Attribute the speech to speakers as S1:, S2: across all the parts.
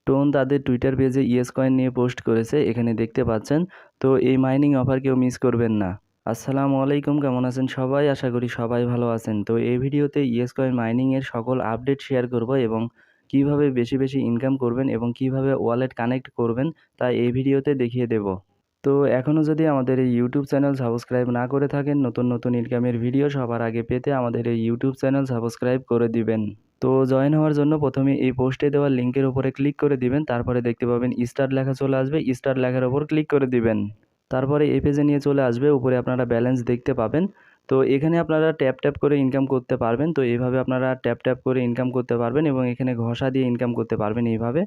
S1: Tone তাদের Twitter পেজে yes coin নিয়ে পোস্ট করেছে, এখানে দেখতে পাচ্ছেন। তো এই মাইনিং অফার কেউ মিস করবেন না। আসসালামু আলাইকুম, কেমন আছেন সবাই? আশা করি সবাই ভালো আছেন। তো এই ভিডিওতে ইয়েস কয়েন মাইনিংয়ের সকল আপডেট শেয়ার করব এবং কিভাবে বেশি বেশি ইনকাম করবেন এবং কিভাবে ওয়ালেট কানেক্ট করবেন তা এই ভিডিওতে দেখিয়ে দেব। তো এখনও যদি আমাদের এই ইউটিউব চ্যানেল সাবস্ক্রাইব না করে থাকেন, নতুন নতুন ইনকামের ভিডিও সবার আগে পেতে আমাদের এই ইউটিউব চ্যানেল সাবস্ক্রাইব করে দিবেন। তো জয়েন হওয়ার জন্য প্রথমে এই পোস্টে দেওয়া লিঙ্কের উপরে ক্লিক করে দিবেন। তারপরে দেখতে পাবেন স্টার লেখা চলে আসবে, স্টার লেখার ওপর ক্লিক করে দিবেন। তারপরে এই পেজে নিয়ে চলে আসবে, উপরে আপনারা ব্যালেন্স দেখতে পাবেন। তো এখানে আপনারা ট্যাপ ট্যাপ করে ইনকাম করতে পারবেন। তো এইভাবে আপনারা ট্যাপ ট্যাপ করে ইনকাম করতে পারবেন এবং এখানে ঘষা দিয়ে ইনকাম করতে পারবেন এইভাবে।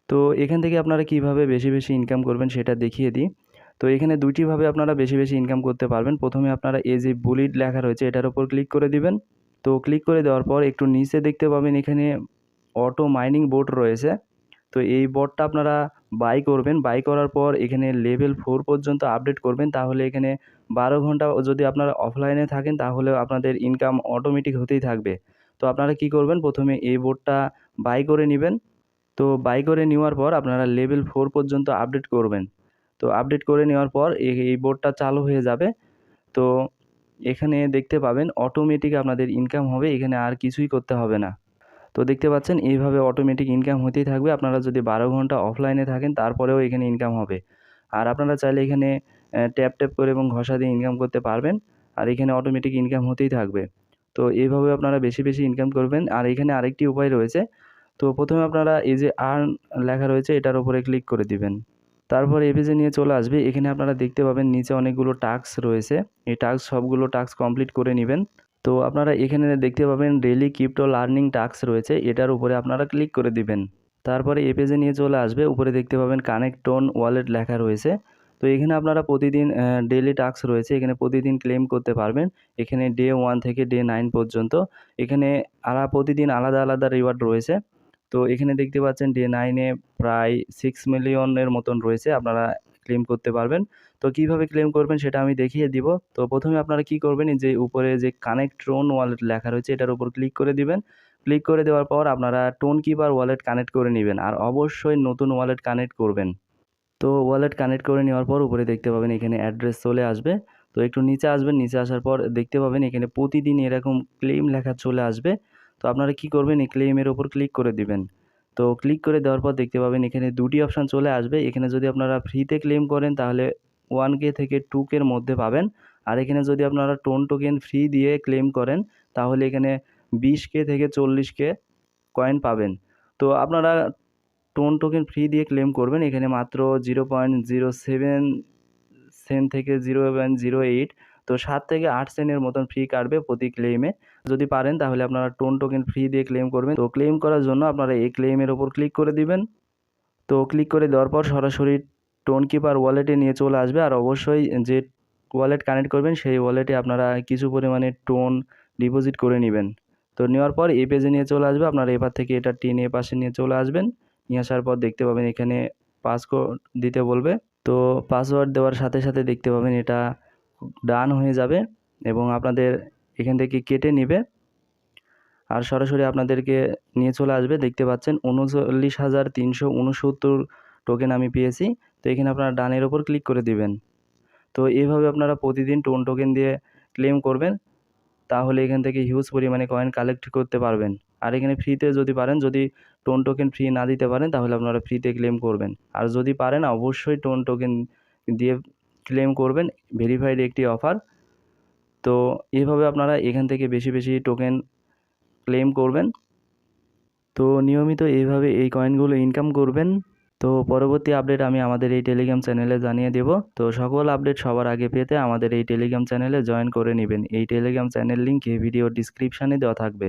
S1: তো এখান থেকে আপনারা কিভাবে বেশি বেশি ইনকাম করবেন সেটা দেখিয়ে দিই। তো এখানে দুইটিভাবে আপনারা বেশি বেশি ইনকাম করতে পারবেন। প্রথমে আপনারা এই যে বুলিট লেখা রয়েছে এটার উপর ক্লিক করে দিবেন। তো ক্লিক করে দেওয়ার পর একটু নিচে দেখতে পাবেন এখানে অটো মাইনিং বোট রয়েছে। তো এই বোটটা আপনারা বাই করবেন। বাই করার পর এখানে লেভেল 4 পর্যন্ত আপডেট করবেন। তাহলে এখানে 12 ঘন্টা যদি আপনারা অফলাইনে থাকেন তাহলেও আপনাদের ইনকাম অটোমেটিক হতেই থাকবে। তো আপনারা কি করবেন, প্রথমে এই বোটটা বাই করে নিবেন। তো বাই করে নেওয়ার পর আপনারা লেভেল 4 পর্যন্ত আপডেট করবেন। তো আপডেট করে নেওয়ার পর এই বোটটা চালু হয়ে যাবে। তো এখানে দেখতে পাবেন অটোমেটিক আপনাদের ইনকাম হবে, এখানে আর কিছুই করতে হবে না। তো দেখতে পাচ্ছেন এইভাবে অটোমেটিক ইনকাম হতেই থাকবে। আপনারা যদি 12 ঘন্টা অফলাইনে থাকেন তারপরেও এখানে ইনকাম হবে। আর আপনারা চাইলে এখানে ট্যাপ ট্যাপ করে এবং ঘষা দিয়ে ইনকাম করতে পারবেন। আর এখানে অটোমেটিক ইনকাম হতেই থাকবে। তো এইভাবে আপনারা বেশি বেশি ইনকাম করবেন। আর এখানে আরেকটি উপায় রয়েছে। তো প্রথমে আপনারা এই যে আর্ন লেখা রয়েছে এটার উপরে ক্লিক করে দিবেন। তারপর এই পেজে নিয়ে চলে আসবে। এখানে আপনারা দেখতে পাবেন নিচে অনেকগুলো টাস্ক রয়েছে। এই সবগুলো টাস্ক কমপ্লিট করে নিবেন। তো আপনারা এখানে দেখতে পাবেন ডেইলি ক্রিপ্টো লার্নিং টাস্ক রয়েছে, এটার উপরে আপনারা ক্লিক করে দিবেন। তারপরে এই পেজে নিয়ে চলে আসবে, উপরে দেখতে পাবেন কানেক্ট টোন ওয়ালেট লেখা রয়েছে। তো এখানে আপনারা প্রতিদিন ডেইলি টাস্ক রয়েছে, এখানে প্রতিদিন ক্লেম করতে পারবেন। এখানে ডে 1 থেকে ডে 9 পর্যন্ত এখানে প্রতিদিন আলাদা আলাদা রিওয়ার্ড রয়েছে। তো এখানে দেখতে পাচ্ছেন ডে 9 এ প্রায় 6 মিলিয়নের মতন রয়েছে, আপনারা ক্লেম করতে পারবেন। তো কিভাবে ক্লেম করবেন সেটা আমি দেখিয়ে দিব। তো প্রথমে আপনারা কি করবেন, এই যে উপরে যে কানেক্ট টোন ওয়ালেট লেখা রয়েছে এটার উপর ক্লিক করে দিবেন। ক্লিক করে দেওয়ার পর আপনারা টোন কিপার ওয়ালেট কানেক্ট করে নেবেন আর অবশ্যই নতুন ওয়ালেট কানেক্ট করবেন। তো ওয়ালেট কানেক্ট করে নেওয়ার পর উপরে দেখতে পাবেন এখানে অ্যাড্রেস চলে আসবে। তো একটু নিচে আসবেন, নিচে আসার পর দেখতে পাবেন এখানে প্রতিদিন এরকম ক্লেম লেখা চলে আসবে। তো আপনারা কি করবেন, এই ক্লেমের ওপর ক্লিক করে দিবেন। তো ক্লিক করে দেওয়ার পর দেখতে পাবেন এখানে দুটি অপশান চলে আসবে। এখানে যদি আপনারা ফ্রিতে ক্লেম করেন তাহলে 1K থেকে 2K এর মধ্যে পাবেন। আর এখানে যদি আপনারা টোন টোকেন ফ্রি দিয়ে ক্লেম করেন তাহলে এখানে 20K থেকে 40K কয়েন পাবেন। তো আপনারা টোন টোকেন ফ্রি দিয়ে ক্লেম করবেন, এখানে মাত্র 0.07 সেন্ট থেকে 0.08, তো 7 থেকে 8 সেন্টের মতন ফি কাটবে প্রতি ক্লেমে। যদি পারেন তাহলে আপনারা টোন টোকেন ফ্রি দিয়ে ক্লেম করবেন। তো ক্লেম করার জন্য আপনারা এই ক্লেমের ওপর ক্লিক করে দিবেন। তো ক্লিক করে দেওয়ার পর সরাসরি টোন কিপার ওয়ালেটে নিয়ে চলে আসবে। আর অবশ্যই যে ওয়ালেট কানেক্ট করবেন সেই ওয়ালেটে আপনারা কিছু পরিমাণে টোন ডিপোজিট করে নেবেন। তো নেওয়ার পর এই পেজে নিয়ে চলে আসবে, আপনারা এপার থেকে এটা টেনে এপাশে নিয়ে চলে আসবেন। নিয়ে আসার পর দেখতে পাবেন এখানে পাসকোড দিতে বলবে। তো পাসওয়ার্ড দেওয়ার সাথে সাথে দেখতে পাবেন এটা ডান হয়ে যাবে এবং আপনাদের এখান থেকে কেটে নেবে আর সরাসরি আপনাদেরকে নিয়ে চলে আসবে। দেখতে পাচ্ছেন 39,369 টোকেন আমি পেয়েছি। তো এখানে আপনারা ডানের ওপর ক্লিক করে দিবেন। তো এইভাবে আপনারা প্রতিদিন টোন টোকেন দিয়ে ক্লেম করবেন, তাহলে এখান থেকে হিউজ পরিমাণে কয়েন কালেক্ট করতে পারবেন। আর এখানে ফ্রিতে যদি পারেন, যদি টোন টোকেন ফ্রি না দিতে পারেন তাহলে আপনারা ফ্রিতে ক্লেম করবেন। আর যদি পারেন অবশ্যই টোন টোকেন দিয়ে ক্লেম করবেন, ভেরিফাইড একটি অফার। তো এভাবে আপনারা এখান থেকে বেশি বেশি টোকেন ক্লেম করবেন। তো নিয়মিত এইভাবে এই কয়েনগুলো ইনকাম করবেন। তো পরবর্তী আপডেট আমি আমাদের এই টেলিগ্রাম চ্যানেলে জানিয়ে দেব। তো সকল আপডেট সবার আগে পেতে আমাদের এই টেলিগ্রাম চ্যানেলে জয়েন করে নেবেন। এই টেলিগ্রাম চ্যানেল লিঙ্ক এই ভিডিও ডিসক্রিপশানে দেওয়া থাকবে।